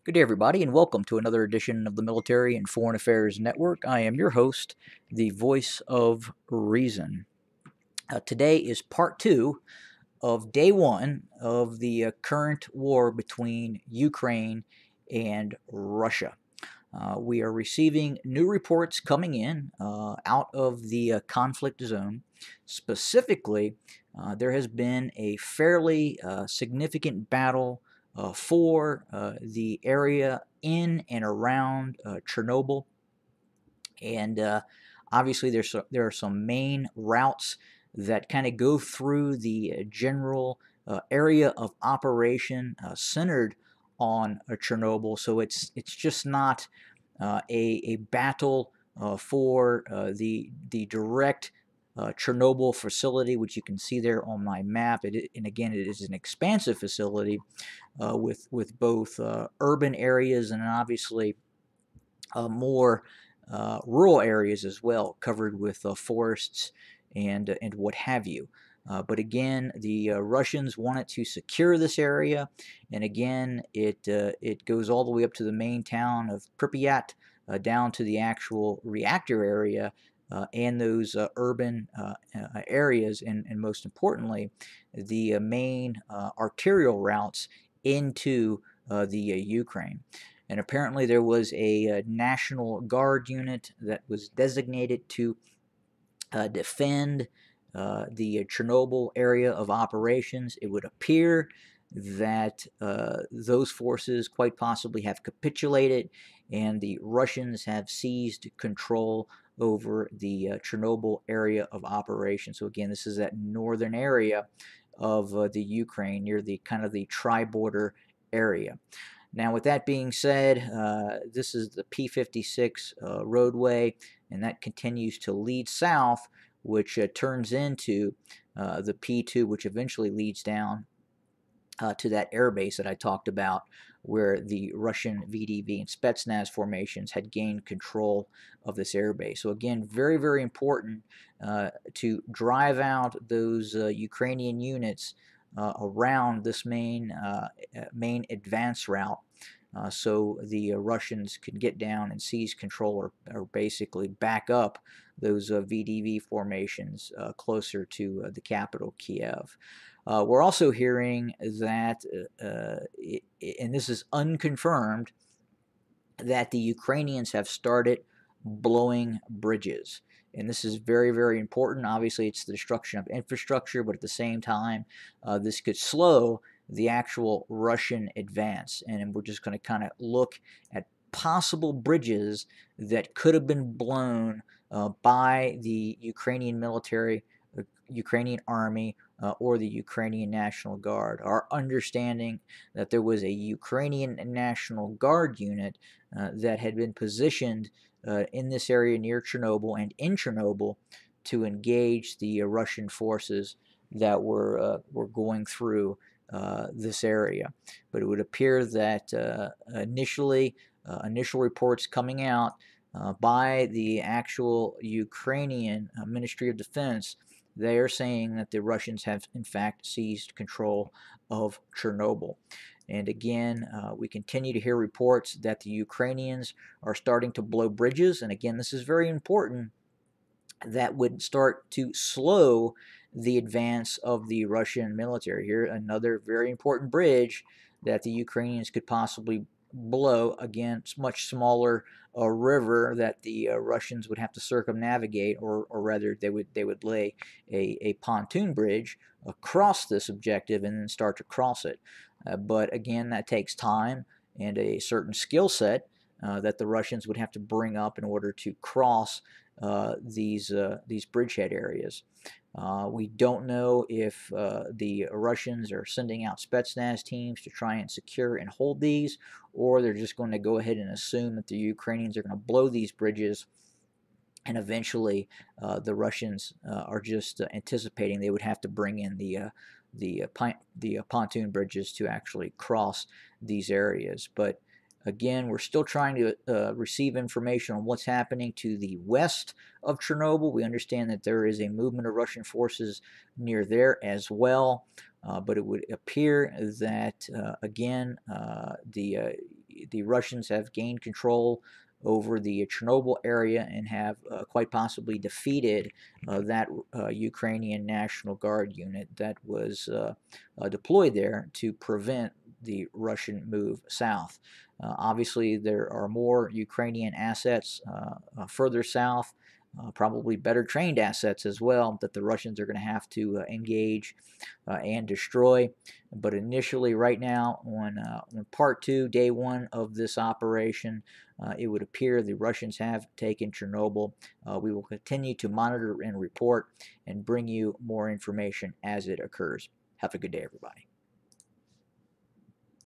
Good day, everybody, and welcome to another edition of the Military and Foreign Affairs Network. I am your host, the voice of reason. Today is part two of day one of the current war between Ukraine and Russia. We are receiving new reports coming in out of the conflict zone. Specifically, there has been a fairly significant battle for the area in and around Chernobyl. And obviously, there are some main routes that kind of go through the general area of operation centered on Chernobyl. So it's just not a battle for the direct Chernobyl facility, which you can see there on my map. And again, it is an expansive facility with both urban areas and obviously more rural areas as well, covered with forests and what have you. But again, the Russians wanted to secure this area, and again, it goes all the way up to the main town of Pripyat, down to the actual reactor area, and those urban areas, and most importantly, the main arterial routes into the Ukraine. And apparently, there was a National Guard unit that was designated to defend the Chernobyl area of operations. It would appear that those forces quite possibly have capitulated, and the Russians have seized control over the Chernobyl area of operation. So again, this is that northern area of the Ukraine, near the kind of the tri-border area. Now, with that being said, this is the P56 roadway, and that continues to lead south, which turns into the P2, which eventually leads down to that airbase that I talked about, where the Russian VDV and Spetsnaz formations had gained control of this airbase. So again, very, very important to drive out those Ukrainian units around this main advance route, so the Russians could get down and seize control, or basically back up those VDV formations closer to the capital, Kiev. We're also hearing that, and this is unconfirmed, that the Ukrainians have started blowing bridges. And this is very, very important. Obviously, it's the destruction of infrastructure, but at the same time, this could slow the actual Russian advance. And we're just going to kind of look at possible bridges that could have been blown by the Ukrainian military, Ukrainian army, or the Ukrainian National Guard. Our understanding that there was a Ukrainian National Guard unit that had been positioned in this area near Chernobyl and in Chernobyl to engage the Russian forces that were going through this area. But it would appear that initial reports coming out by the actual Ukrainian Ministry of Defense, they are saying that the Russians have in fact seized control of Chernobyl. And again, we continue to hear reports that the Ukrainians are starting to blow bridges. And again, this is very important. That would start to slow the advance of the Russian military. Here, another very important bridge that the Ukrainians could possibly blow. Again, it's much smaller river that the Russians would have to circumnavigate, or rather, they would lay a pontoon bridge across this objective and then start to cross it. But again, that takes time and a certain skill set that the Russians would have to bring up in order to cross these bridgehead areas. We don't know if the Russians are sending out Spetsnaz teams to try and secure and hold these, or they're just going to go ahead and assume that the Ukrainians are going to blow these bridges, and eventually the Russians are just anticipating they would have to bring in the pontoon bridges to actually cross these areas. But again, we're still trying to receive information on what's happening to the west of Chernobyl. We understand that there is a movement of Russian forces near there as well, but it would appear that, again, the the Russians have gained control over the Chernobyl area and have quite possibly defeated that Ukrainian National Guard unit that was deployed there to prevent the Russian move south. Obviously, there are more Ukrainian assets further south, probably better trained assets as well, that the Russians are going to have to engage and destroy. But initially, right now, on part two, day one of this operation, it would appear the Russians have taken Chernobyl. We will continue to monitor and report and bring you more information as it occurs. Have a good day, everybody.